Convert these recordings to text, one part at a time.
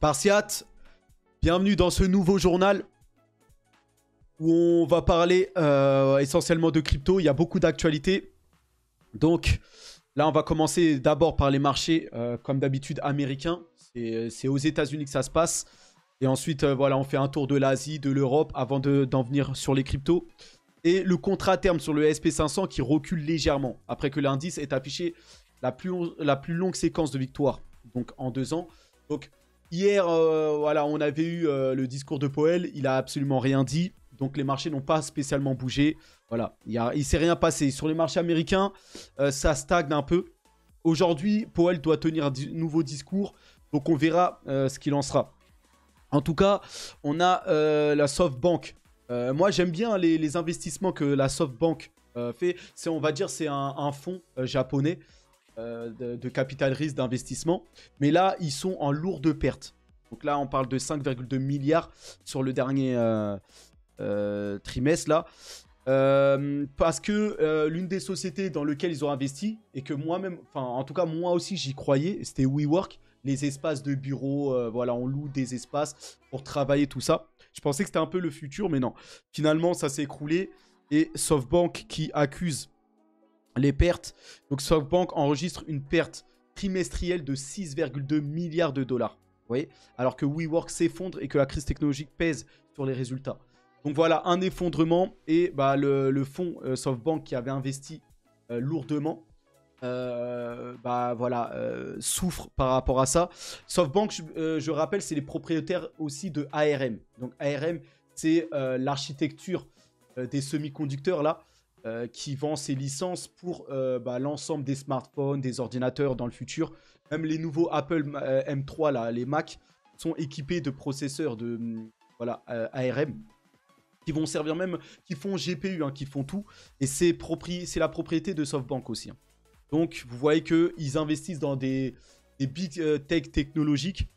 Spartiate, bienvenue dans ce nouveau journal où on va parler essentiellement de crypto. Il y a beaucoup d'actualités. Donc là, on va commencer d'abord par les marchés, comme d'habitude, américains. C'est aux États-Unis que ça se passe. Et ensuite, voilà, on fait un tour de l'Asie, de l'Europe, avant d'en venir sur les cryptos. Et le contrat à terme sur le SP500 qui recule légèrement, après que l'indice ait affiché la plus longue séquence de victoires, donc en 2 ans. Donc hier, voilà, on avait eu le discours de Powell, il a absolument rien dit. Donc les marchés n'ont pas spécialement bougé. Voilà, il ne s'est rien passé. Sur les marchés américains, ça stagne un peu. Aujourd'hui, Powell doit tenir un nouveau discours. Donc on verra ce qu'il en sera. En tout cas, on a la SoftBank. Moi, j'aime bien les investissements que la SoftBank fait. On va dire c'est un fonds japonais de capital risque d'investissement. Mais là, ils sont en lourde perte. Donc là, on parle de 5,2 milliards sur le dernier trimestre. Là. Parce que l'une des sociétés dans lesquelles ils ont investi, et que moi-même, enfin en tout cas moi aussi j'y croyais, c'était WeWork. Les espaces de bureau, voilà, on loue des espaces pour travailler, tout ça. Je pensais que c'était un peu le futur, mais non. Finalement, ça s'est écroulé. Et SoftBank qui accuse les pertes. Donc SoftBank enregistre une perte trimestrielle de 6,2 milliards de dollars. Vous voyez ? Alors que WeWork s'effondre et que la crise technologique pèse sur les résultats. Donc voilà, un effondrement. Et bah, le fonds SoftBank qui avait investi lourdement, souffre par rapport à ça. SoftBank, je rappelle, c'est les propriétaires aussi de ARM. Donc ARM, c'est l'architecture des semi-conducteurs là, qui vend ses licences pour l'ensemble des smartphones, des ordinateurs dans le futur. Même les nouveaux Apple M3 là, les Mac, sont équipés de processeurs de ARM. Qui vont servir même, qui font GPU, hein, qui font tout. Et c'est la propriété de SoftBank aussi. Hein. Donc, vous voyez qu'ils investissent dans des big tech technologiques.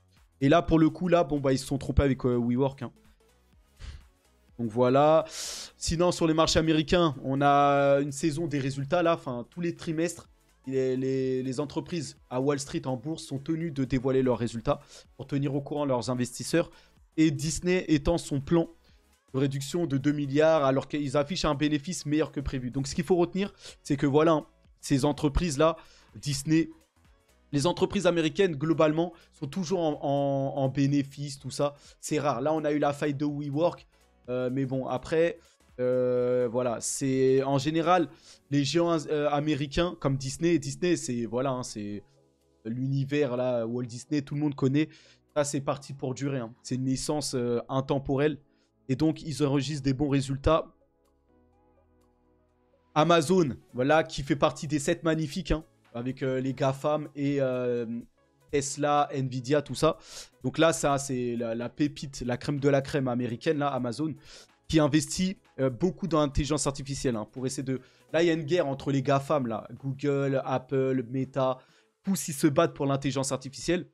Et là, pour le coup, là, bon, bah, ils se sont trompés avec WeWork. Hein. Donc, voilà. Sinon, sur les marchés américains, on a une saison des résultats, là. Enfin, tous les trimestres, les entreprises à Wall Street, en bourse, sont tenues de dévoiler leurs résultats pour tenir au courant leurs investisseurs. Et Disney étend son plan de réduction de 2 milliards, alors qu'ils affichent un bénéfice meilleur que prévu. Donc, ce qu'il faut retenir, c'est que, voilà... Hein, ces entreprises-là, Disney, les entreprises américaines, globalement, sont toujours en bénéfice, tout ça. C'est rare. Là, on a eu la faillite de WeWork. Mais bon, après, voilà. C'est en général, les géants américains comme Disney. Disney, c'est voilà, hein, c'est l'univers, là, Walt Disney, tout le monde connaît. Ça, c'est parti pour durer. Hein. C'est une licence intemporelle. Et donc, ils enregistrent des bons résultats. Amazon, voilà, qui fait partie des 7 magnifiques, hein, avec les GAFAM et Tesla, Nvidia, tout ça. Donc là, ça, c'est la pépite, la crème de la crème américaine, là, Amazon, qui investit beaucoup dans l'intelligence artificielle. Hein, pour essayer de... Là, il y a une guerre entre les GAFAM, là, Google, Apple, Meta, tous ils se battent pour l'intelligence artificielle,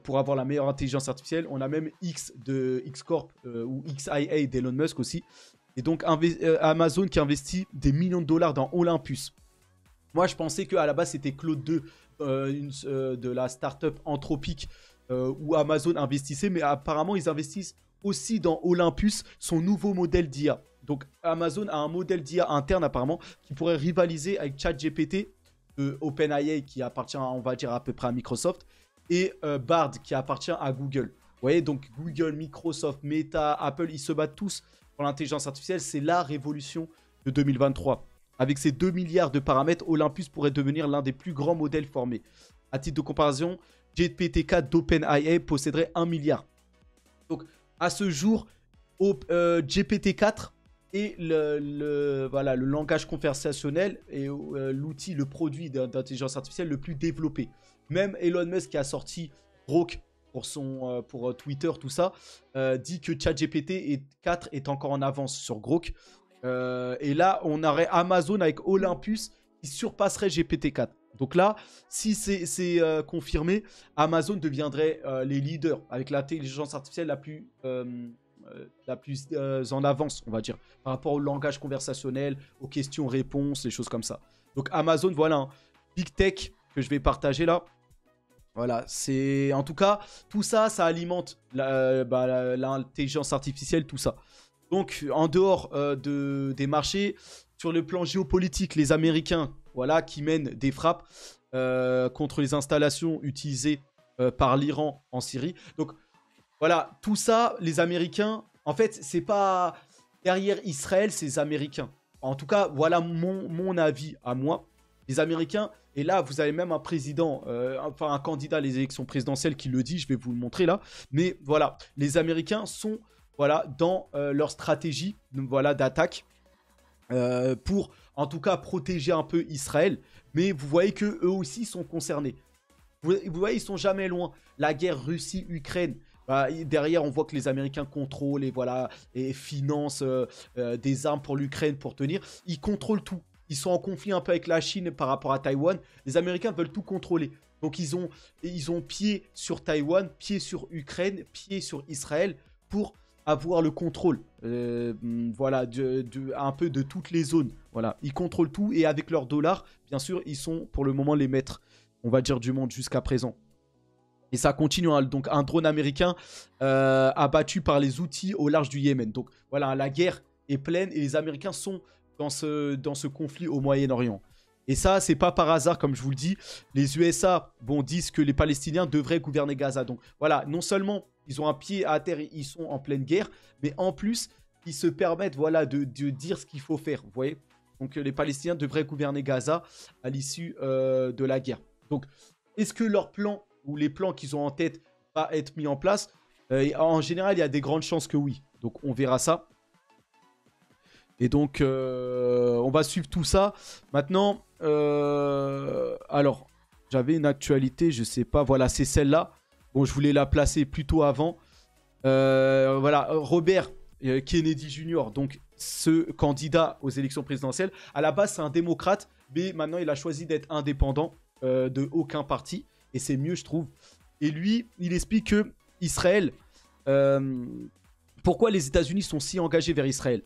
pour avoir la meilleure intelligence artificielle. On a même X de X-Corp ou XIA d'Elon Musk aussi. Et donc, Amazon qui investit des millions de dollars dans Olympus. Moi, je pensais qu'à la base, c'était Claude 2 de la startup Anthropic où Amazon investissait. Mais apparemment, ils investissent aussi dans Olympus, son nouveau modèle d'IA. Donc, Amazon a un modèle d'IA interne, apparemment, qui pourrait rivaliser avec ChatGPT de OpenAI, qui appartient, on va dire, à peu près à Microsoft, et Bard, qui appartient à Google. Vous voyez, donc Google, Microsoft, Meta, Apple, ils se battent tous pour l'intelligence artificielle. C'est la révolution de 2023. Avec ces 2 milliards de paramètres, Olympus pourrait devenir l'un des plus grands modèles formés. À titre de comparaison, GPT-4 d'OpenAI posséderait 1 milliard. Donc, à ce jour, GPT-4 est le langage conversationnel et l'outil, le produit d'intelligence artificielle le plus développé. Même Elon Musk qui a sorti Grok pour Twitter, tout ça, dit que ChatGPT 4 est encore en avance sur Grok. Et là, on aurait Amazon avec Olympus qui surpasserait GPT-4. Donc là, si c'est confirmé, Amazon deviendrait les leaders avec l'intelligence artificielle la plus en avance, on va dire, par rapport au langage conversationnel, aux questions-réponses, les choses comme ça. Donc Amazon, voilà, un big tech que je vais partager là. Voilà, c'est en tout cas tout ça, ça alimente l'intelligence artificielle, tout ça. Donc en dehors des marchés, sur le plan géopolitique, les Américains, voilà, qui mènent des frappes contre les installations utilisées par l'Iran en Syrie. Donc voilà, tout ça, les Américains, en fait, c'est pas derrière Israël, c'est les Américains. En tout cas, voilà mon avis à moi. Les Américains, et là, vous avez même un président, enfin un candidat à les élections présidentielles qui le dit, je vais vous le montrer là. Mais voilà, les Américains sont voilà, dans leur stratégie voilà, d'attaque pour, en tout cas, protéger un peu Israël. Mais vous voyez qu'eux aussi sont concernés. Vous voyez, ils sont jamais loin. La guerre Russie-Ukraine, bah, derrière, on voit que les Américains contrôlent et, voilà, et financent des armes pour l'Ukraine pour tenir. Ils contrôlent tout. Ils sont en conflit un peu avec la Chine par rapport à Taïwan. Les Américains veulent tout contrôler. Donc, ils ont pied sur Taïwan, pied sur Ukraine, pied sur Israël pour avoir le contrôle voilà, un peu de toutes les zones. Voilà. Ils contrôlent tout et avec leurs dollars, bien sûr, ils sont pour le moment les maîtres, on va dire, du monde jusqu'à présent. Et ça continue, hein. Donc un drone américain abattu par les Houthis au large du Yémen. Donc voilà, la guerre est pleine et les Américains sont dans ce conflit au Moyen-Orient. Et ça, c'est pas par hasard, comme je vous le dis. Les USA disent que les Palestiniens devraient gouverner Gaza. Donc voilà, non seulement ils ont un pied à terre, ils sont en pleine guerre, mais en plus, ils se permettent voilà, de dire ce qu'il faut faire. Vous voyez? Donc les Palestiniens devraient gouverner Gaza à l'issue de la guerre. Donc, est-ce que leur plan ou les plans qu'ils ont en tête va être mis en place? En général, il y a des grandes chances que oui. Donc, on verra ça. Et donc, on va suivre tout ça. Maintenant, alors, j'avais une actualité, je sais pas. Voilà, c'est celle-là. Bon, je voulais la placer plutôt avant. Voilà, Robert Kennedy Jr., donc ce candidat aux élections présidentielles, à la base, c'est un démocrate, mais maintenant, il a choisi d'être indépendant de aucun parti. Et c'est mieux, je trouve. Et lui, il explique que Israël... pourquoi les États-Unis sont si engagés vers Israël?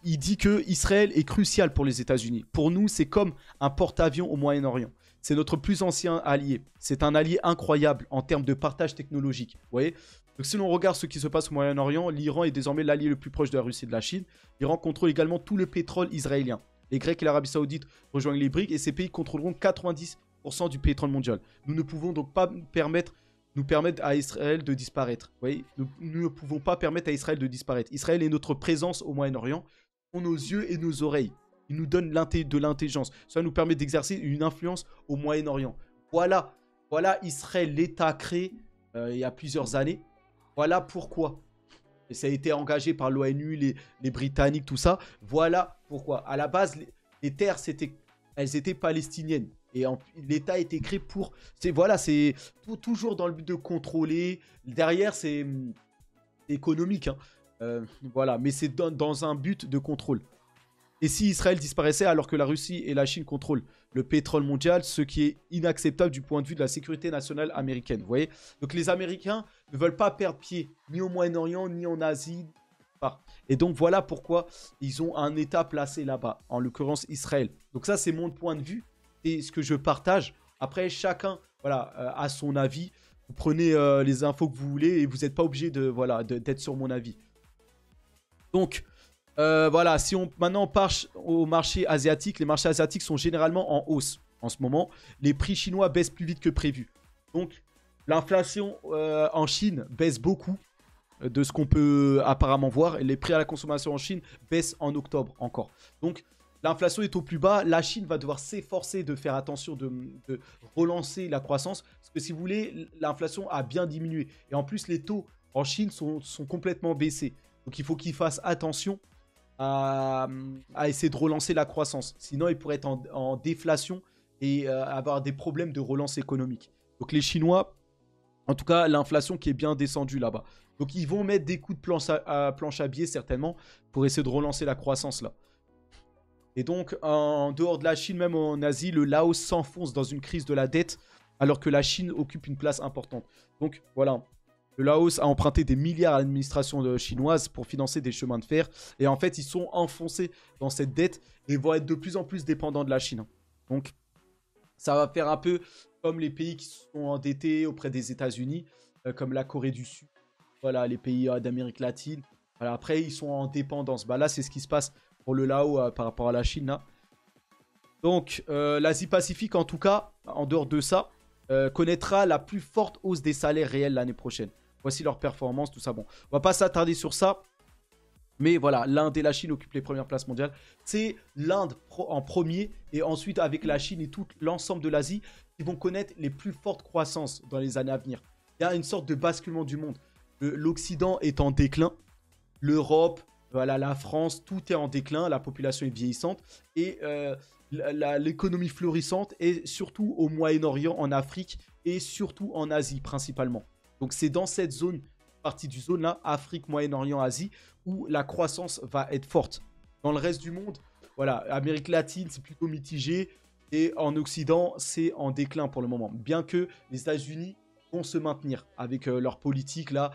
Il dit que Israël est crucial pour les États-Unis. Pour nous, c'est comme un porte-avions au Moyen-Orient. C'est notre plus ancien allié. C'est un allié incroyable en termes de partage technologique. Vous voyez? Donc, si l'on regarde ce qui se passe au Moyen-Orient, l'Iran est désormais l'allié le plus proche de la Russie et de la Chine. L'Iran contrôle également tout le pétrole israélien. Les Grecs et l'Arabie Saoudite rejoignent les BRICS et ces pays contrôleront 90% du pétrole mondial. Nous ne pouvons donc pas nous permettre à Israël de disparaître. Vous voyez, nous ne pouvons pas permettre à Israël de disparaître. Israël est notre présence au Moyen-Orient, sont nos yeux et nos oreilles. Il nous donne de l'intelligence. Ça nous permet d'exercer une influence au Moyen-Orient. Voilà Israël, l'État créé il y a plusieurs années. Voilà pourquoi. Et ça a été engagé par l'ONU, les Britanniques, tout ça. Voilà pourquoi. À la base, les terres, elles étaient palestiniennes. Et l'État a été créé pour... C'est toujours dans le but de contrôler. Derrière, c'est économique. Hein. Voilà, mais c'est dans un but de contrôle. Et si Israël disparaissait alors que la Russie et la Chine contrôlent le pétrole mondial, ce qui est inacceptable du point de vue de la sécurité nationale américaine. Vous voyez? Donc les Américains ne veulent pas perdre pied ni au Moyen-Orient, ni en Asie. Et donc voilà pourquoi ils ont un État placé là-bas, en l'occurrence Israël. Donc ça, c'est mon point de vue et ce que je partage. Après, chacun a son avis. Vous prenez les infos que vous voulez et vous n'êtes pas obligé d'être sur mon avis. Donc... voilà, si maintenant on part au marché asiatique, les marchés asiatiques sont généralement en hausse en ce moment. Les prix chinois baissent plus vite que prévu. Donc, l'inflation en Chine baisse beaucoup de ce qu'on peut apparemment voir. Et les prix à la consommation en Chine baissent en octobre encore. Donc, l'inflation est au plus bas. La Chine va devoir s'efforcer de faire attention, de relancer la croissance. Parce que si vous voulez, l'inflation a bien diminué. Et en plus, les taux en Chine sont complètement baissés. Donc, il faut qu'ils fassent attention à essayer de relancer la croissance. Sinon, il pourrait être en déflation et avoir des problèmes de relance économique. Donc les Chinois, en tout cas, l'inflation qui est bien descendue là-bas. Donc ils vont mettre des coups de planche à billets certainement pour essayer de relancer la croissance là. Et donc, en dehors de la Chine, même en Asie, le Laos s'enfonce dans une crise de la dette alors que la Chine occupe une place importante. Donc voilà. Le Laos a emprunté des milliards à l'administration chinoise pour financer des chemins de fer. Et en fait, ils sont enfoncés dans cette dette et vont être de plus en plus dépendants de la Chine. Donc, ça va faire un peu comme les pays qui sont endettés auprès des États-Unis, comme la Corée du Sud, voilà, les pays d'Amérique latine. Voilà, après, ils sont en dépendance. Bah, là, c'est ce qui se passe pour le Lao par rapport à la Chine. Là. Donc, l'Asie-Pacifique, en tout cas, en dehors de ça, connaîtra la plus forte hausse des salaires réels l'année prochaine. Voici leur performance, tout ça. Bon, on va pas s'attarder sur ça. Mais voilà, l'Inde et la Chine occupent les premières places mondiales. C'est l'Inde en premier et ensuite avec la Chine et tout l'ensemble de l'Asie qui vont connaître les plus fortes croissances dans les années à venir. Il y a une sorte de basculement du monde. L'Occident est en déclin. L'Europe, voilà, la France, tout est en déclin. La population est vieillissante. Et l'économie florissante est surtout au Moyen-Orient, en Afrique et surtout en Asie principalement. Donc c'est dans cette zone, partie du zone là, Afrique, Moyen-Orient, Asie, où la croissance va être forte. Dans le reste du monde, voilà, Amérique latine, c'est plutôt mitigé. Et en Occident, c'est en déclin pour le moment. Bien que les États-Unis vont se maintenir avec leur politique là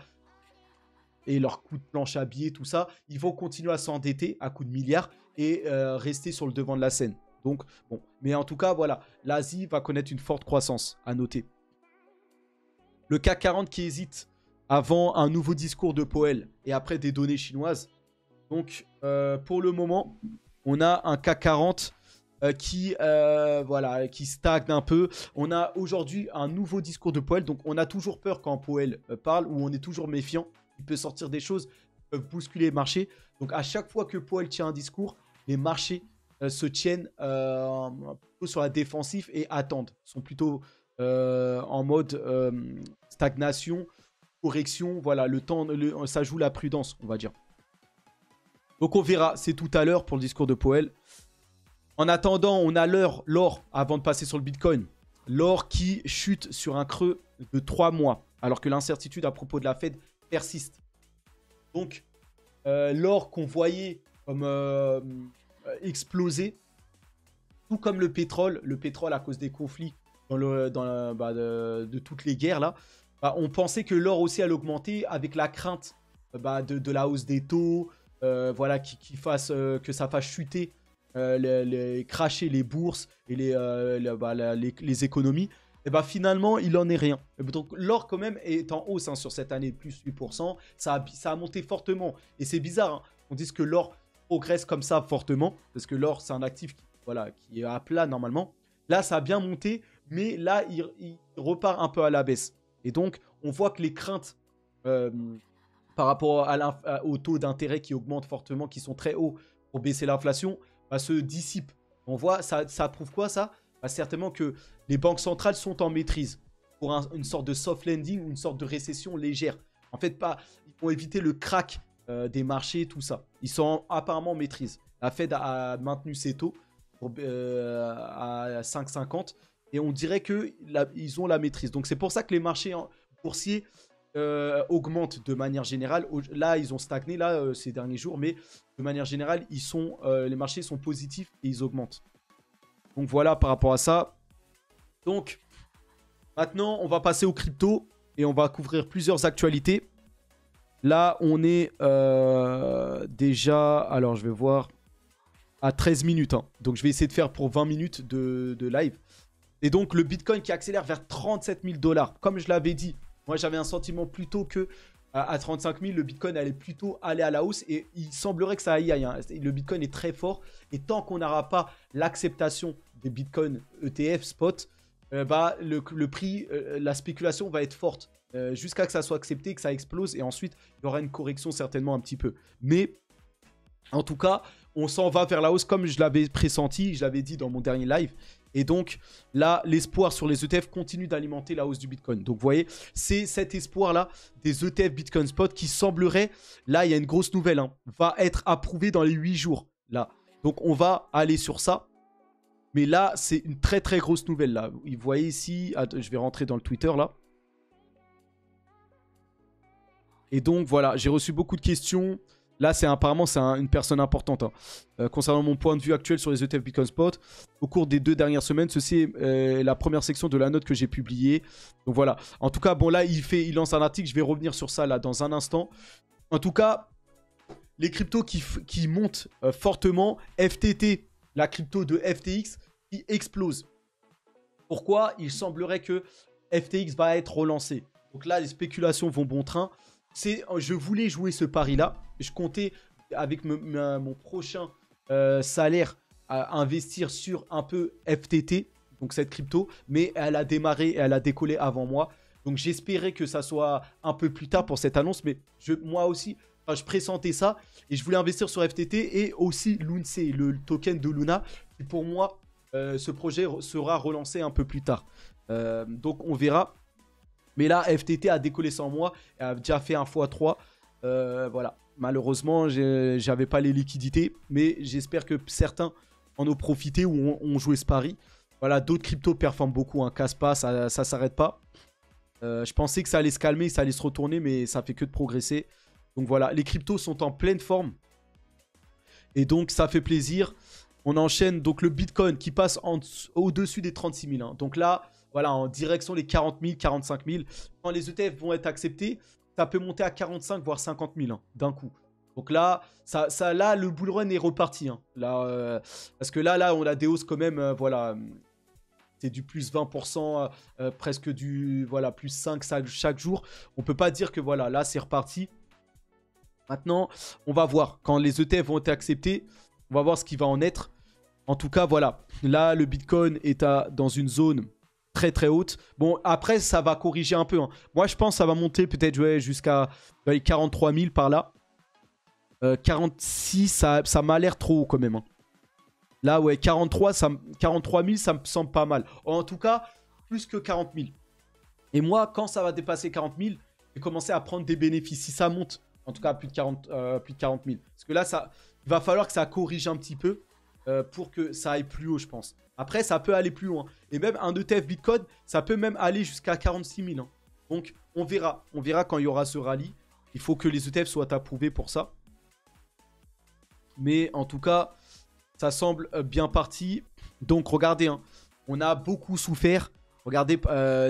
et leur coup de planche à billets, tout ça. Ils vont continuer à s'endetter à coups de milliards et rester sur le devant de la scène. Donc, bon. Mais en tout cas, voilà, l'Asie va connaître une forte croissance, à noter. Le CAC 40 qui hésite avant un nouveau discours de Powell et après des données chinoises. Donc, pour le moment, on a un CAC 40 voilà, qui stagne un peu. On a aujourd'hui un nouveau discours de Powell. Donc, on a toujours peur quand Powell parle ou on est toujours méfiant. Il peut sortir des choses qui peuvent bousculer les marchés. Donc, à chaque fois que Powell tient un discours, les marchés se tiennent plutôt sur la défensive et attendent. Sont plutôt en mode stagnation, correction. Voilà, le temps, ça joue la prudence, on va dire. Donc on verra, c'est tout à l'heure pour le discours de Powell. En attendant, on a l'or avant de passer sur le Bitcoin. L'or qui chute sur un creux de 3 mois, alors que l'incertitude à propos de la Fed persiste. Donc, l'or qu'on voyait comme exploser, tout comme le pétrole à cause des conflits de toutes les guerres, là, on pensait que l'or aussi allait augmenter avec la crainte de la hausse des taux, voilà, que ça fasse chuter, cracher les bourses et les économies. Et finalement, il en est rien. Donc l'or quand même est en hausse sur cette année, plus 8%. Ça a monté fortement. Et c'est bizarre, hein. On dit que l'or progresse comme ça fortement, parce que l'or, c'est un actif qui est à plat normalement. Là, ça a bien monté, mais là, il repart un peu à la baisse. Et donc, on voit que les craintes par rapport au taux d'intérêt qui augmentent fortement, qui sont très hauts pour baisser l'inflation, se dissipent. On voit, ça prouve quoi ça? Certainement que les banques centrales sont en maîtrise pour une sorte de soft landing ou une sorte de récession légère. En fait, ils vont éviter le crack des marchés, tout ça. Ils sont apparemment en maîtrise. La Fed a maintenu ses taux à 5,50 et on dirait qu'ils ont la maîtrise. Donc c'est pour ça que les marchés boursiers augmentent de manière générale. Là, ils ont stagné ces derniers jours, mais de manière générale, les marchés sont positifs et ils augmentent. Donc voilà par rapport à ça. Donc maintenant, on va passer aux cryptos et on va couvrir plusieurs actualités. Là, on est déjà, alors je vais voir, à 13 minutes. Hein. Donc je vais essayer de faire pour 20 minutes de live. Et donc le Bitcoin qui accélère vers 37 000 $. Comme je l'avais dit, moi j'avais un sentiment plutôt que à 35 000, le Bitcoin allait plutôt aller à la hausse. Et il semblerait que ça aille. Hein. Le Bitcoin est très fort. Et tant qu'on n'aura pas l'acceptation des Bitcoin ETF spot, le prix, la spéculation va être forte. Jusqu'à que ça soit accepté, que ça explose. Et ensuite, il y aura une correction certainement un petit peu. Mais en tout cas, on s'en va vers la hausse comme je l'avais pressenti. Je l'avais dit dans mon dernier live. Et donc, là, l'espoir sur les ETF continue d'alimenter la hausse du Bitcoin. Donc, vous voyez, c'est cet espoir-là des ETF Bitcoin Spot qui semblerait, là, il y a une grosse nouvelle, hein, va être approuvé dans les 8 jours. Là. Donc, on va aller sur ça. Mais là, c'est une très, très grosse nouvelle. Là. Vous voyez ici, je vais rentrer dans le Twitter, là. Et donc, voilà, j'ai reçu beaucoup de questions. Là, apparemment, c'est une personne importante. Hein. Concernant mon point de vue actuel sur les ETF Bitcoin Spot, au cours des 2 dernières semaines, ceci est la première section de la note que j'ai publiée. Donc voilà. En tout cas, bon là, il lance un article. Je vais revenir sur ça là dans un instant. En tout cas, les cryptos qui montent fortement. FTT, la crypto de FTX, qui explose. Pourquoi? Il semblerait que FTX va être relancé. Donc là, les spéculations vont bon train. Je voulais jouer ce pari-là. Je comptais, avec mon prochain salaire, investir sur un peu FTT, donc cette crypto. Mais elle a démarré et elle a décollé avant moi. Donc j'espérais que ça soit un peu plus tard pour cette annonce. Mais moi aussi, je pressentais ça. Et je voulais investir sur FTT et aussi Lunce, le token de Luna. Et pour moi, ce projet sera relancé un peu plus tard. Donc on verra. Mais là, FTT a décollé sans moi. Et a déjà fait un x3. Voilà. Malheureusement, j'avais pas les liquidités. Mais j'espère que certains en ont profité ou ont joué ce pari. Voilà, d'autres cryptos performent beaucoup. Hein. Casse pas, ça s'arrête pas. Je pensais que ça allait se calmer, ça allait se retourner. Mais ça fait que de progresser. Donc voilà, les cryptos sont en pleine forme. Et donc ça fait plaisir. On enchaîne donc le Bitcoin qui passe au-dessus des 36 000. Hein. Donc là, voilà, en direction les 40 000, 45 000. Quand les ETF vont être acceptés, ça peut monter à 45 voire 50 000 hein, d'un coup. Donc là, là, le bull run est reparti. Hein. Là, parce que là, on a des hausses quand même, voilà. C'est du plus 20%, presque du voilà, plus 5 chaque jour. On ne peut pas dire que voilà, là, c'est reparti. Maintenant, on va voir. Quand les ETF vont être acceptés, on va voir ce qui va en être. En tout cas, voilà. Là, le Bitcoin est dans une zone très très haute. Bon, après, ça va corriger un peu. Hein. Moi, je pense que ça va monter peut-être jusqu'à les 43 000 par là. 46, ça m'a l'air trop haut quand même. Hein. Là, ouais, 43 000, ça me semble pas mal. En tout cas, plus que 40 000. Et moi, quand ça va dépasser 40 000, je vais commencer à prendre des bénéfices. Si ça monte, en tout cas, plus de 40 000. Parce que là, il va falloir que ça corrige un petit peu pour que ça aille plus haut, je pense. Après, ça peut aller plus loin. Et même un ETF Bitcoin, ça peut même aller jusqu'à 46 000. Hein. Donc, on verra. On verra quand il y aura ce rallye. Il faut que les ETF soient approuvés pour ça. Mais en tout cas, ça semble bien parti. Donc, regardez, hein, on a beaucoup souffert. Regardez,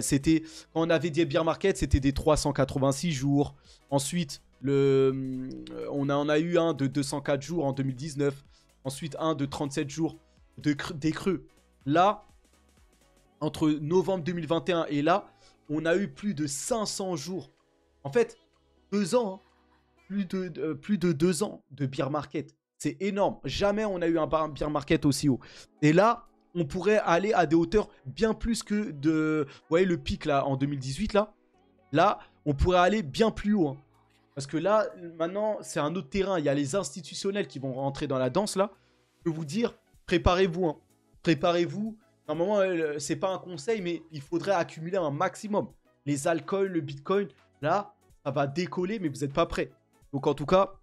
c'était quand on avait des bear market, c'était des 386 jours. Ensuite, on en a eu un de 204 jours en 2019. Ensuite, un de 37 jours des creux. Là, entre novembre 2021 et là, on a eu plus de 500 jours. En fait, 2 ans. Hein, plus de 2 ans de bear market. C'est énorme. Jamais on a eu un bear market aussi haut. Et là, on pourrait aller à des hauteurs bien plus que de... Vous voyez le pic là, en 2018 là. Là, on pourrait aller bien plus haut. Hein. Parce que là, maintenant, c'est un autre terrain. Il y a les institutionnels qui vont rentrer dans la danse là. Je peux vous dire, préparez-vous. Hein. Préparez-vous. Normalement, c'est pas un conseil, mais il faudrait accumuler un maximum. Les altcoins, le Bitcoin, là, ça va décoller, mais vous n'êtes pas prêts. Donc en tout cas,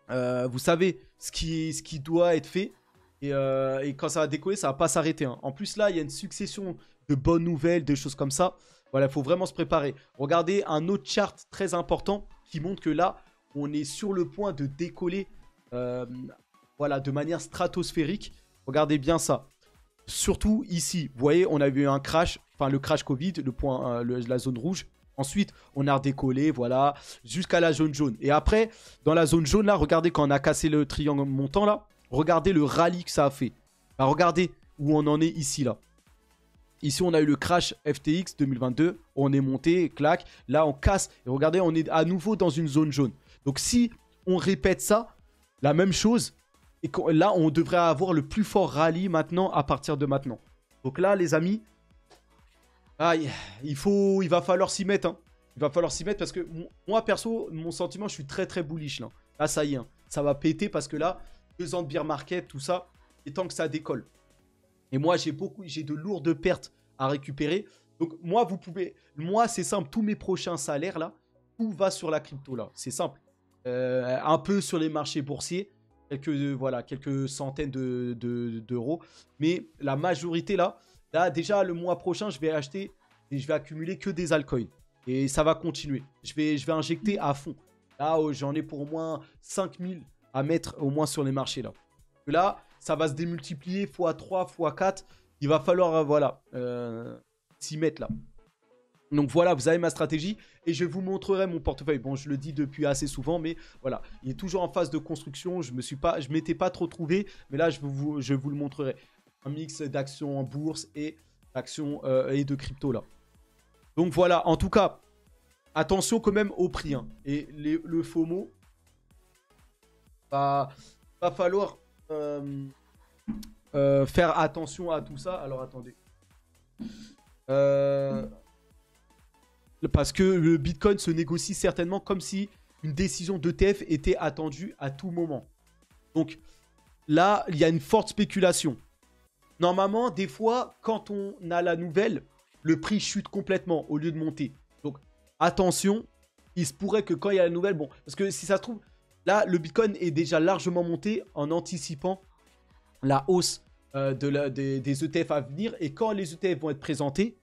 vous savez ce qui doit être fait. Et quand ça va décoller, ça va pas s'arrêter. Hein. En plus, là, il y a une succession de bonnes nouvelles, de choses comme ça. Voilà, il faut vraiment se préparer. Regardez un autre chart très important qui montre que là, on est sur le point de décoller voilà, de manière stratosphérique. Regardez bien ça. Surtout ici, vous voyez, on a eu un crash, enfin le crash Covid, la zone rouge. Ensuite, on a redécollé, voilà, jusqu'à la zone jaune. Et après, dans la zone jaune, là, regardez quand on a cassé le triangle montant, là. Regardez le rallye que ça a fait. Bah, regardez où on en est ici, là. Ici, on a eu le crash FTX 2022. On est monté, clac. Là, on casse. Et regardez, on est à nouveau dans une zone jaune. Donc, si on répète ça, la même chose, et là, on devrait avoir le plus fort rallye maintenant à partir de maintenant. Donc là, les amis, il va falloir s'y mettre. Hein. Il va falloir s'y mettre parce que moi, perso, mon sentiment, je suis très, très bullish. Là, là ça y est. Hein. Ça va péter parce que là, 2 ans de bear market, tout ça, et tant que ça décolle. Et moi, j'ai de lourdes pertes à récupérer. Donc, moi, c'est simple. Tous mes prochains salaires, là, tout va sur la crypto, là. C'est simple. Un peu sur les marchés boursiers. Quelques centaines d'euros. Mais la majorité, là, déjà, le mois prochain, je vais acheter et je vais accumuler que des altcoins. Et ça va continuer. Je vais injecter à fond. Là, j'en ai pour au moins 5000 à mettre au moins sur les marchés, là. Là, ça va se démultiplier x3, x4. Il va falloir, s'y mettre, là. Donc voilà, vous avez ma stratégie et je vous montrerai mon portefeuille. Bon, je le dis depuis assez souvent, mais voilà, il est toujours en phase de construction. Je m'étais pas trop trouvé, mais là, je vous le montrerai. Un mix d'actions en bourse et d'actions et de crypto là. Donc voilà, en tout cas, attention quand même au prix. Hein. Et le FOMO, va falloir faire attention à tout ça. Alors attendez. Parce que le Bitcoin se négocie certainement comme si une décision d'ETF était attendue à tout moment. Donc là, il y a une forte spéculation. Normalement, des fois, quand on a la nouvelle, le prix chute complètement au lieu de monter. Donc attention, il se pourrait que quand il y a la nouvelle, bon, parce que si ça se trouve, là, le Bitcoin est déjà largement monté en anticipant la hausse des ETF à venir. Et quand les ETF vont être présentés,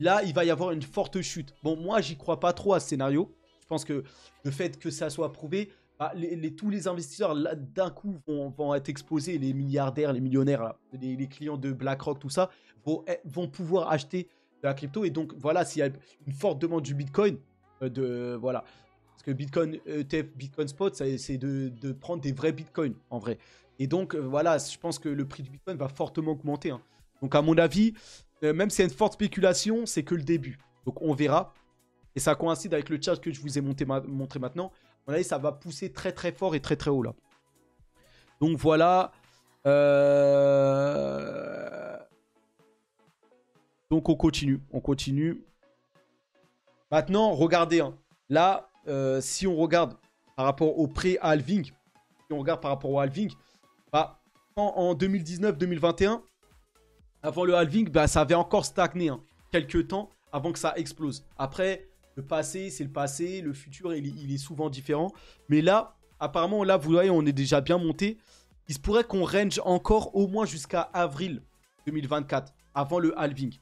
là, il va y avoir une forte chute. Bon, moi, j'y crois pas trop à ce scénario. Je pense que le fait que ça soit prouvé, bah, tous les investisseurs, d'un coup, vont être exposés. Les milliardaires, les millionnaires, là, les clients de BlackRock, tout ça, vont pouvoir acheter de la crypto. Et donc, voilà, s'il y a une forte demande du Bitcoin, voilà. Parce que Bitcoin ETF, Bitcoin Spot, c'est de prendre des vrais Bitcoins, en vrai. Et donc, voilà, je pense que le prix du Bitcoin va fortement augmenter. Hein. Donc, à mon avis, même s'il y a une forte spéculation, c'est que le début. Donc, on verra. Et ça coïncide avec le chart que je vous ai montré maintenant. À mon avis, ça va pousser très, très fort et très, très haut, là. Donc, voilà. Donc, on continue. On continue. Maintenant, regardez. Hein. Là, si on regarde par rapport au pré-halving, si on regarde par rapport au halving, bah, en 2019-2021, avant le halving, bah, ça avait encore stagné hein, quelques temps avant que ça explose. Après, le passé, c'est le passé. Le futur, il est souvent différent. Mais là, apparemment, là, vous voyez, on est déjà bien monté. Il se pourrait qu'on range encore au moins jusqu'à avril 2024, avant le halving.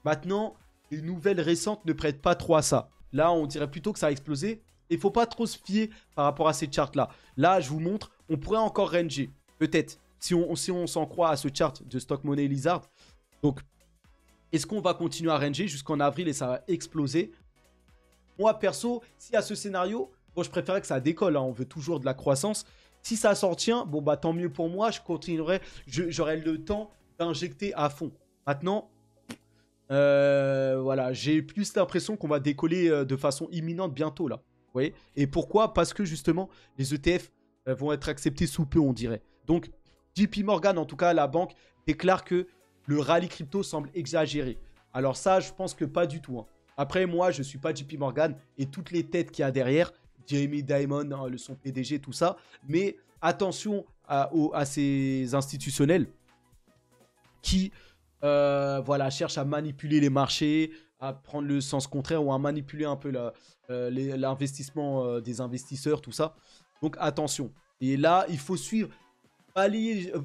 Maintenant, les nouvelles récentes ne prêtent pas trop à ça. Là, on dirait plutôt que ça a explosé. Il ne faut pas trop se fier par rapport à ces charts-là. Là, je vous montre, on pourrait encore ranger. Peut-être, si on s'en croit à ce chart de Stock Money Lizard. Donc, est-ce qu'on va continuer à ranger jusqu'en avril et ça va exploser? Moi, perso, s'il y a ce scénario, bon, je préférerais que ça décolle. Hein, on veut toujours de la croissance. Si ça s'en tient, bon, bah, tant mieux pour moi. Je continuerai. J'aurai le temps d'injecter à fond. Maintenant, voilà, j'ai plus l'impression qu'on va décoller de façon imminente bientôt, là. Vous voyez? Et pourquoi? Parce que, justement, les ETF vont être acceptés sous peu, on dirait. Donc, JP Morgan, en tout cas, la banque, déclare que le rallye crypto semble exagéré. Alors ça, je pense que pas du tout. Hein. Après, moi, je ne suis pas JP Morgan et toutes les têtes qu'il y a derrière, Jamie Dimon, hein, son PDG, tout ça. Mais attention à ces institutionnels qui voilà, cherchent à manipuler les marchés, à prendre le sens contraire ou à manipuler un peu l'investissement des investisseurs, tout ça. Donc attention. Et là, il faut suivre.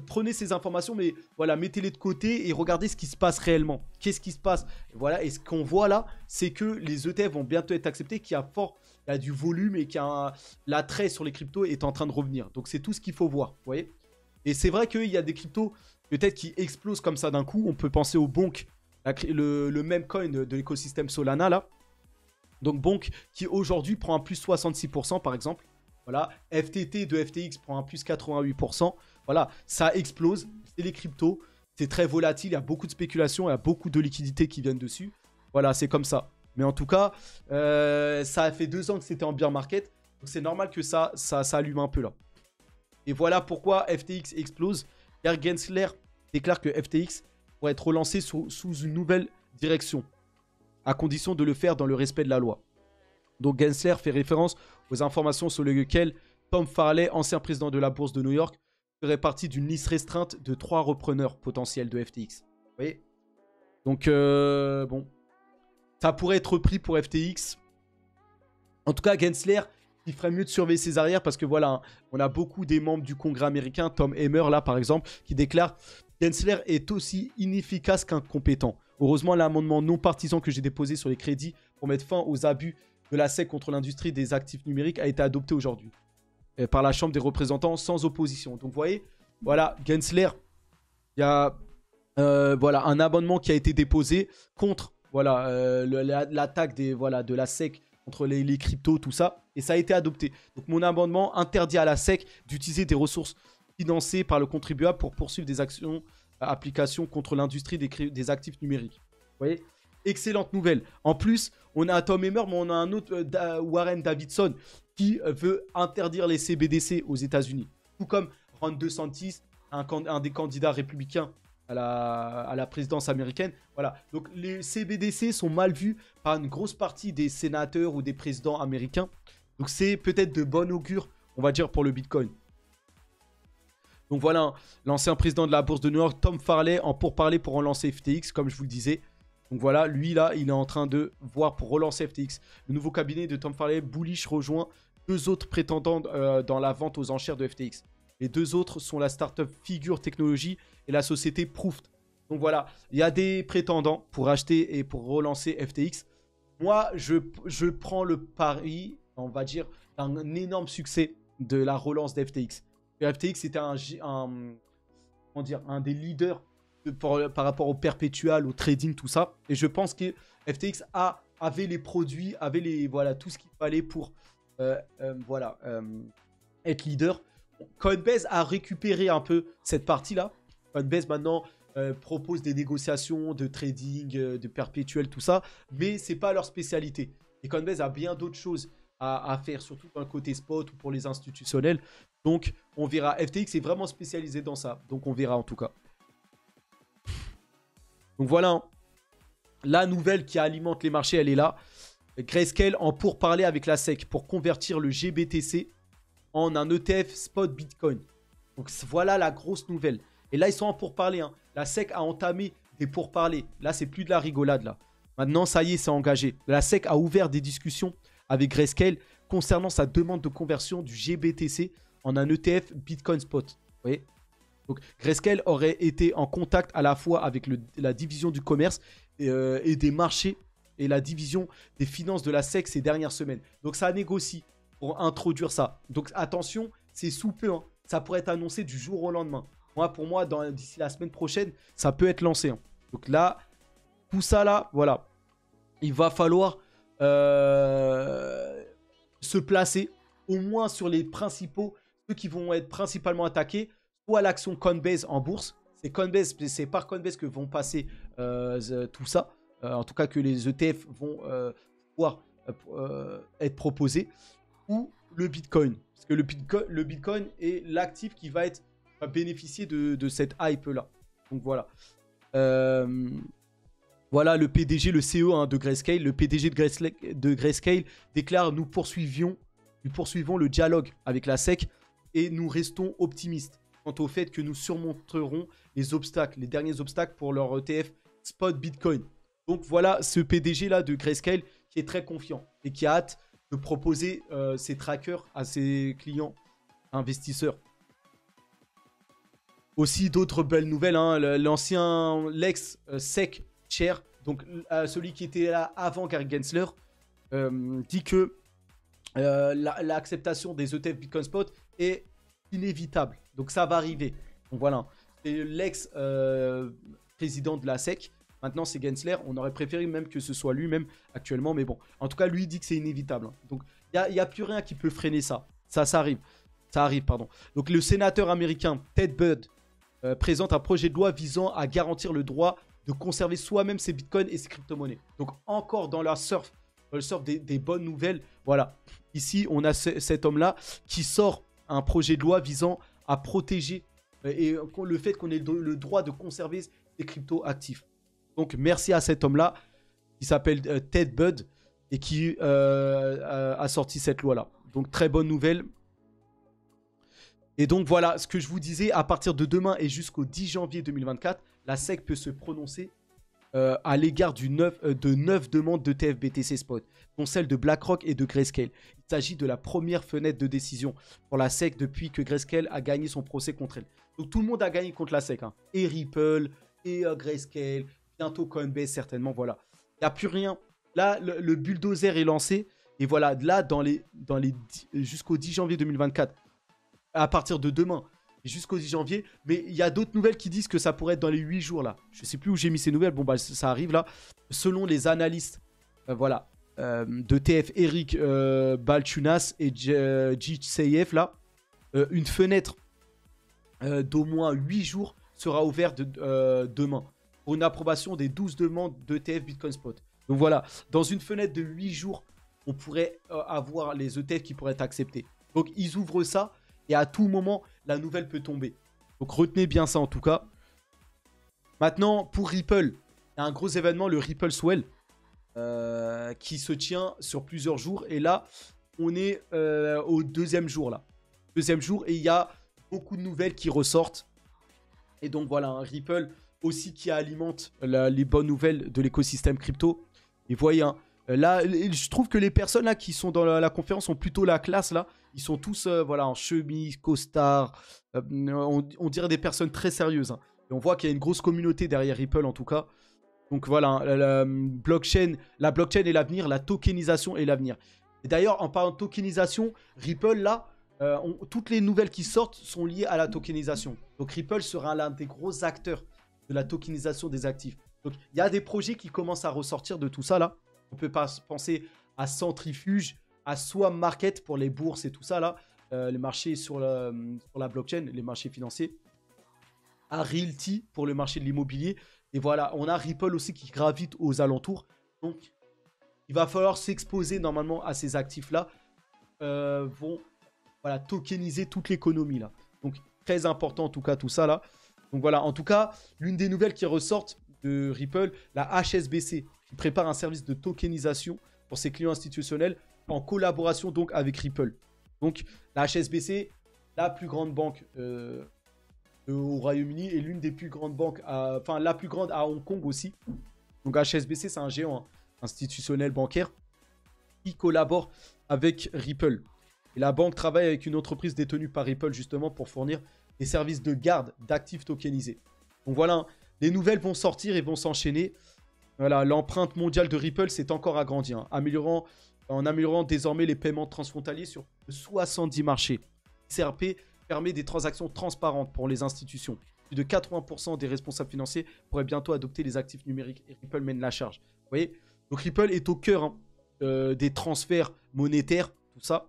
Prenez ces informations, mais voilà, mettez-les de côté et regardez ce qui se passe réellement. Qu'est-ce qui se passe? Et voilà, et ce qu'on voit là, c'est que les ETF vont bientôt être acceptés, qu'il y a du volume et qu'il y a l'attrait sur les cryptos est en train de revenir. Donc c'est tout ce qu'il faut voir, vous voyez. Et c'est vrai qu'il y a des cryptos peut-être qui explosent comme ça d'un coup. On peut penser au Bonk, le même coin de l'écosystème Solana là. Donc Bonk qui aujourd'hui prend un plus 66% par exemple. Voilà, FTT de FTX prend un plus 88%. Voilà, ça explose. C'est les cryptos. C'est très volatile. Il y a beaucoup de spéculation. Il y a beaucoup de liquidités qui viennent dessus. Voilà, c'est comme ça. Mais en tout cas, ça a fait 2 ans que c'était en bear market. Donc c'est normal que ça allume un peu là. Et voilà pourquoi FTX explose. Car Gensler déclare que FTX pourrait être relancé sous une nouvelle direction. À condition de le faire dans le respect de la loi. Donc Gensler fait référence aux informations sur lesquelles Tom Farley, ancien président de la bourse de New York, ferait partie d'une liste restreinte de 3 repreneurs potentiels de FTX. Vous voyez? Donc, bon. Ça pourrait être repris pour FTX. En tout cas, Gensler, il ferait mieux de surveiller ses arrières parce que voilà, hein, on a beaucoup des membres du Congrès américain, Tom Emmer là par exemple, qui déclare Gensler est aussi inefficace qu'incompétent. Heureusement, l'amendement non partisan que j'ai déposé sur les crédits pour mettre fin aux abus de la SEC contre l'industrie des actifs numériques a été adopté aujourd'hui par la Chambre des représentants sans opposition. Donc vous voyez, voilà, Gensler, il y a voilà, un amendement qui a été déposé contre voilà, l'attaque de la SEC contre les cryptos, tout ça, et ça a été adopté. Donc mon amendement interdit à la SEC d'utiliser des ressources financées par le contribuable pour poursuivre des actions application contre l'industrie des actifs numériques. Vous voyez? Excellente nouvelle. En plus, on a Tom Emmer, mais on a un autre, Warren Davidson, qui veut interdire les CBDC aux États-Unis. Tout comme Ron DeSantis, un des candidats républicains à la présidence américaine. Voilà. Donc les CBDC sont mal vus par une grosse partie des sénateurs ou des présidents américains. Donc c'est peut-être de bon augure, on va dire, pour le Bitcoin. Donc voilà, l'ancien président de la bourse de New York, Tom Farley, en pourparlers pour relancer FTX, comme je vous le disais. Donc voilà, lui là, il est en train de voir pour relancer FTX. Le nouveau cabinet de Tom Farley, Bullish, rejoint 2 autres prétendants dans la vente aux enchères de FTX. Les 2 autres sont la startup Figure Technologies et la société Proofed. Donc voilà, il y a des prétendants pour acheter et pour relancer FTX. Moi, je prends le pari, on va dire, d'un énorme succès de la relance d'FTX. FTX, c'était un des leaders par rapport au perpétual, au trading, tout ça. Et je pense que FTX avait les produits, avait tout ce qu'il fallait pour être leader. Coinbase a récupéré un peu cette partie-là. Coinbase maintenant propose des négociations de trading, de perpétuel, tout ça. Mais ce n'est pas leur spécialité. Et Coinbase a bien d'autres choses à faire, surtout dans le côté spot ou pour les institutionnels. Donc, on verra. FTX est vraiment spécialisé dans ça. Donc, on verra en tout cas. Donc, voilà. La nouvelle qui alimente les marchés, elle est là. Grayscale en pourparlers avec la SEC pour convertir le GBTC en un ETF spot Bitcoin. Donc, voilà la grosse nouvelle. Et là, ils sont en pourparlers. Hein. La SEC a entamé des pourparlers. Là, c'est plus de la rigolade. Là. Maintenant, ça y est, c'est engagé. La SEC a ouvert des discussions avec Grayscale concernant sa demande de conversion du GBTC en un ETF Bitcoin Spot. Vous voyez? Donc, Grayscale aurait été en contact à la fois avec la division du commerce et des marchés et la division des finances de la SEC ces dernières semaines. Donc, ça négocie pour introduire ça. Donc, attention, c'est sous peu. Hein. Ça pourrait être annoncé du jour au lendemain. Pour moi, d'ici la semaine prochaine, ça peut être lancé. Hein. Donc là, tout ça là, voilà. Il va falloir se placer au moins sur les principaux, ceux qui vont être principalement attaqués, soit l'action Coinbase en bourse. C'est par Coinbase que vont passer tout ça. En tout cas, que les ETF vont pouvoir être proposés. Ou le Bitcoin. Parce que le Bitcoin est l'actif qui va bénéficier de cette hype-là. Donc voilà. Voilà le PDG, le CEO de Grayscale. Le PDG de Grayscale déclare « Nous poursuivons le dialogue avec la SEC et nous restons optimistes quant au fait que nous surmonterons les derniers obstacles pour leur ETF Spot Bitcoin. » Donc voilà ce PDG-là de Grayscale qui est très confiant et qui a hâte de proposer ses trackers à ses clients investisseurs. Aussi d'autres belles nouvelles, hein. L'ex-SEC Chair, donc celui qui était là avant Gary Gensler, dit que l'acceptation des ETF Bitcoin Spot est inévitable. Donc ça va arriver. Donc voilà, c'est l'ex-président de la SEC. Maintenant c'est Gensler. On aurait préféré même que ce soit lui-même actuellement, mais bon. En tout cas, lui dit que c'est inévitable. Hein. Donc il n'y a plus rien qui peut freiner ça. Ça arrive. Ça arrive, pardon. Donc le sénateur américain Ted Budd présente un projet de loi visant à garantir le droit de conserver soi-même ses bitcoins et ses crypto-monnaies. Donc encore dans le surf des bonnes nouvelles. Voilà. Ici, on a cet homme-là qui sort un projet de loi visant à protéger et le fait qu'on ait le droit de conserver ses crypto-actifs. Donc merci à cet homme-là qui s'appelle Ted Budd et qui a sorti cette loi-là. Donc très bonne nouvelle. Et donc voilà, ce que je vous disais, à partir de demain et jusqu'au 10 janvier 2024, la SEC peut se prononcer à l'égard de 9 demandes de TFBTC Spot, dont celle de BlackRock et de Grayscale. Il s'agit de la première fenêtre de décision pour la SEC depuis que Grayscale a gagné son procès contre elle. Donc tout le monde a gagné contre la SEC, hein. Et Ripple, et Grayscale, bientôt Coinbase certainement, voilà. Il n'y a plus rien. Là, le bulldozer est lancé. Et voilà, là, jusqu'au 10 janvier 2024, à partir de demain jusqu'au 10 janvier. Mais il y a d'autres nouvelles qui disent que ça pourrait être dans les 8 jours là. Je ne sais plus où j'ai mis ces nouvelles. Bon, bah ça arrive là. Selon les analystes d'ETF, Eric Balchunas et GCF là, une fenêtre d'au moins 8 jours sera ouvert demain pour une approbation des 12 demandes d'ETF Bitcoin Spot. Donc voilà, dans une fenêtre de 8 jours, on pourrait avoir les ETF qui pourraient être acceptés. Donc ils ouvrent ça et à tout moment, la nouvelle peut tomber. Donc retenez bien ça en tout cas. Maintenant, pour Ripple, il y a un gros événement, le Ripple Swell, qui se tient sur plusieurs jours. Et là, on est au deuxième jour là. Deuxième jour et il y a beaucoup de nouvelles qui ressortent. Et donc voilà, un Ripple aussi qui alimente les bonnes nouvelles de l'écosystème crypto. Et voyez, hein, là, je trouve que les personnes là qui sont dans la conférence ont plutôt la classe là. Ils sont tous voilà, en chemise, costard. On dirait des personnes très sérieuses. Hein. Et on voit qu'il y a une grosse communauté derrière Ripple en tout cas. Donc voilà, hein, la blockchain est l'avenir, la tokenisation est l'avenir. Et d'ailleurs, en parlant de tokenisation, Ripple là, toutes les nouvelles qui sortent sont liées à la tokenisation. Donc Ripple sera l'un des gros acteurs de la tokenisation des actifs. Donc il y a des projets qui commencent à ressortir de tout ça là. On peut penser à Centrifuge, à Swarm Market pour les bourses et tout ça là. Les marchés sur la blockchain, les marchés financiers. À Realty pour le marché de l'immobilier. Et voilà, on a Ripple aussi qui gravite aux alentours. Donc il va falloir s'exposer normalement à ces actifs là. Vont voilà, tokeniser toute l'économie là. Donc très important en tout cas tout ça là. Donc voilà, en tout cas, l'une des nouvelles qui ressortent de Ripple, la HSBC, qui prépare un service de tokenisation pour ses clients institutionnels en collaboration donc avec Ripple. Donc la HSBC, la plus grande banque au Royaume-Uni et l'une des plus grandes banques, enfin la plus grande à Hong Kong aussi. Donc HSBC, c'est un géant institutionnel bancaire qui collabore avec Ripple. Et la banque travaille avec une entreprise détenue par Ripple justement pour fournir des services de garde d'actifs tokenisés. Donc voilà, les nouvelles vont sortir et vont s'enchaîner. Voilà, l'empreinte mondiale de Ripple s'est encore agrandie, hein, en améliorant désormais les paiements transfrontaliers sur 70 marchés. XRP permet des transactions transparentes pour les institutions. Plus de 80% des responsables financiers pourraient bientôt adopter les actifs numériques et Ripple mène la charge. Vous voyez? Donc Ripple est au cœur des transferts monétaires, tout ça.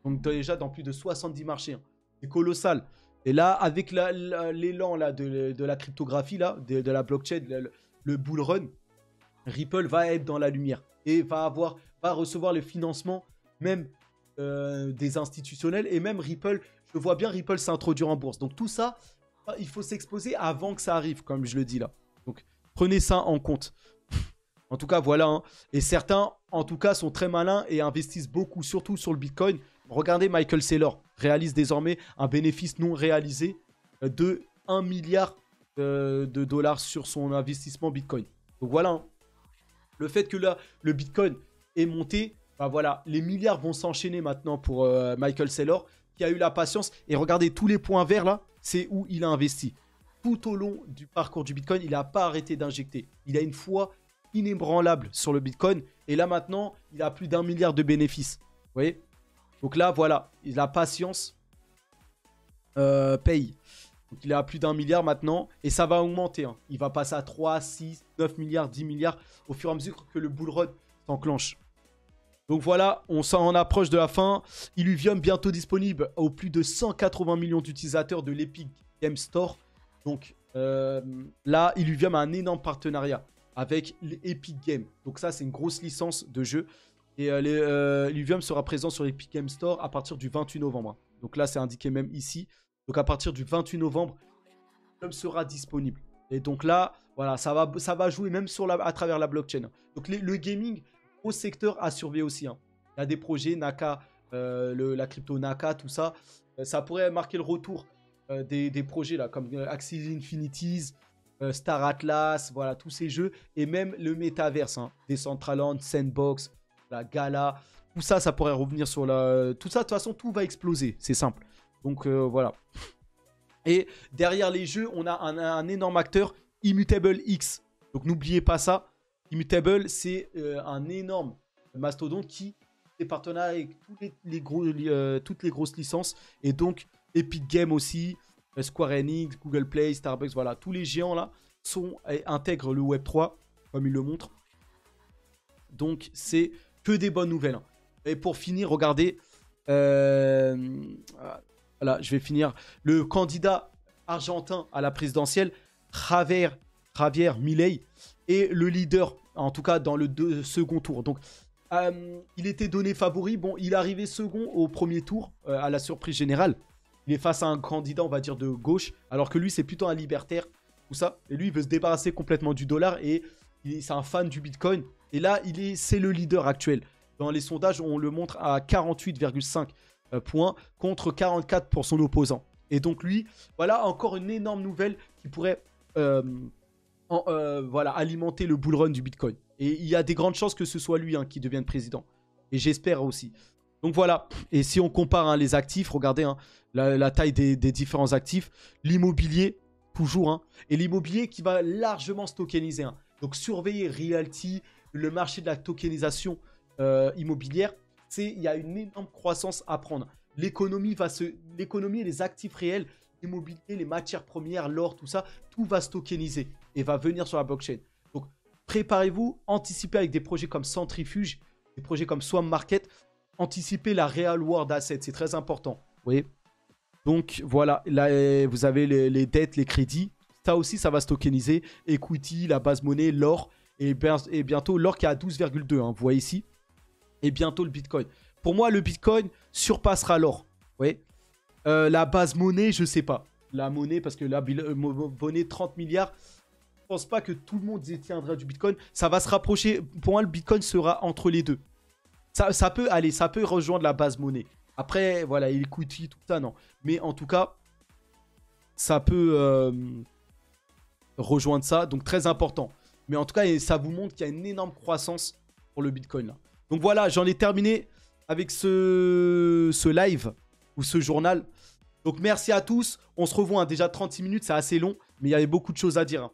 Donc déjà dans plus de 70 marchés. Hein. C'est colossal. Et là, avec l'élan là, de la cryptographie, là, de la blockchain, le bull run, Ripple va être dans la lumière et va recevoir le financement même des institutionnels. Et même Ripple, je vois bien Ripple s'introduire en bourse. Donc tout ça, il faut s'exposer avant que ça arrive, comme je le dis là. Donc prenez ça en compte. En tout cas, voilà. Hein. Et certains, en tout cas, sont très malins et investissent beaucoup, surtout sur le Bitcoin. Regardez, Michael Saylor réalise désormais un bénéfice non réalisé de 1 milliard de dollars sur son investissement Bitcoin. Donc voilà, hein. Le fait que là, le Bitcoin est monté, bah voilà, les milliards vont s'enchaîner maintenant pour Michael Saylor, qui a eu la patience. Et regardez, tous les points verts là, c'est où il a investi. Tout au long du parcours du Bitcoin, il n'a pas arrêté d'injecter. Il a une foi inébranlable sur le Bitcoin. Et là maintenant, il a plus d'1 milliard de bénéfices. Vous voyez? Donc là, voilà, la patience paye. Donc il est à plus d'1 milliard maintenant et ça va augmenter. Hein. Il va passer à 3, 6, 9 milliards, 10 milliards au fur et à mesure que le bull run s'enclenche. Donc voilà, on s'en approche de la fin. Illuvium bientôt disponible aux plus de 180 millions d'utilisateurs de l'Epic Game Store. Donc là, Illuvium a un énorme partenariat avec l'Epic Game. Donc ça, c'est une grosse licence de jeu. Et Illuvium sera présent sur l'Epic Game Store à partir du 28 novembre. Donc là, c'est indiqué même ici. Donc à partir du 28 novembre, Illuvium sera disponible. Et donc là, voilà, ça va jouer même à travers la blockchain. Donc le gaming, gros secteur à surveiller aussi. Hein. Il y a des projets, Naka, la crypto Naka, tout ça. Ça pourrait marquer le retour des projets là, comme Axie Infinities, Star Atlas, voilà, tous ces jeux. Et même le Metaverse, hein, Decentraland, Sandbox, la Gala, tout ça, ça pourrait revenir sur la... Tout ça, de toute façon, tout va exploser, c'est simple. Donc voilà. Et derrière les jeux, on a un énorme acteur, Immutable X. Donc n'oubliez pas ça. Immutable, c'est un énorme mastodonte qui est partenaire avec toutes les grosses licences. Et donc Epic Games aussi, Square Enix, Google Play, Starbucks, voilà. Tous les géants là intègrent le Web3, comme ils le montrent. Donc c'est que des bonnes nouvelles. Hein. Et pour finir, regardez... voilà, je vais finir. Le candidat argentin à la présidentielle, Javier Milei, est le leader, en tout cas dans le second tour. Donc, il était donné favori. Bon, il est arrivé second au premier tour, à la surprise générale. Il est face à un candidat, on va dire, de gauche, alors que lui, c'est plutôt un libertaire, tout ça. Et lui, il veut se débarrasser complètement du dollar et c'est un fan du Bitcoin. Et là, c'est le leader actuel. Dans les sondages, on le montre à 48,5 points contre 44 pour son opposant. Et donc lui, voilà encore une énorme nouvelle qui pourrait voilà, alimenter le bull run du Bitcoin. Et il y a des grandes chances que ce soit lui qui devienne président. Et j'espère aussi. Donc voilà, et si on compare les actifs, regardez la taille des différents actifs. L'immobilier, toujours. Et l'immobilier qui va largement se tokeniser. Donc surveillez Realty, le marché de la tokenisation immobilière. Il y a une énorme croissance à prendre. L'économie et les actifs réels, l'immobilier, les matières premières, l'or, tout ça, tout va se tokeniser et va venir sur la blockchain. Donc préparez-vous, anticipez avec des projets comme Centrifuge, des projets comme Swarm Market, anticipez la real world asset, c'est très important. Vous voyez? Donc voilà, là vous avez les dettes, les crédits, ça aussi ça va se tokeniser, equity, la base monnaie, l'or, et bientôt l'or qui est à 12,2, vous voyez ici, et bientôt le Bitcoin. Pour moi, le Bitcoin surpassera l'or. Vous voyez, la base monnaie, je sais pas. La monnaie, parce que la monnaie 30 milliards, je pense pas que tout le monde détiendra du Bitcoin. Ça va se rapprocher. Pour moi, le Bitcoin sera entre les deux. Ça peut aller, ça peut rejoindre la base monnaie. Après, voilà, equity, tout ça, non. Mais en tout cas, ça peut rejoindre ça. Donc, très important. Mais en tout cas, ça vous montre qu'il y a une énorme croissance pour le Bitcoin là. Donc voilà, j'en ai terminé avec ce live ou ce journal. Donc merci à tous. On se revoit déjà 36 minutes, c'est assez long. Mais il y avait beaucoup de choses à dire.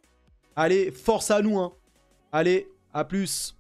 Allez, force à nous. Allez, à plus.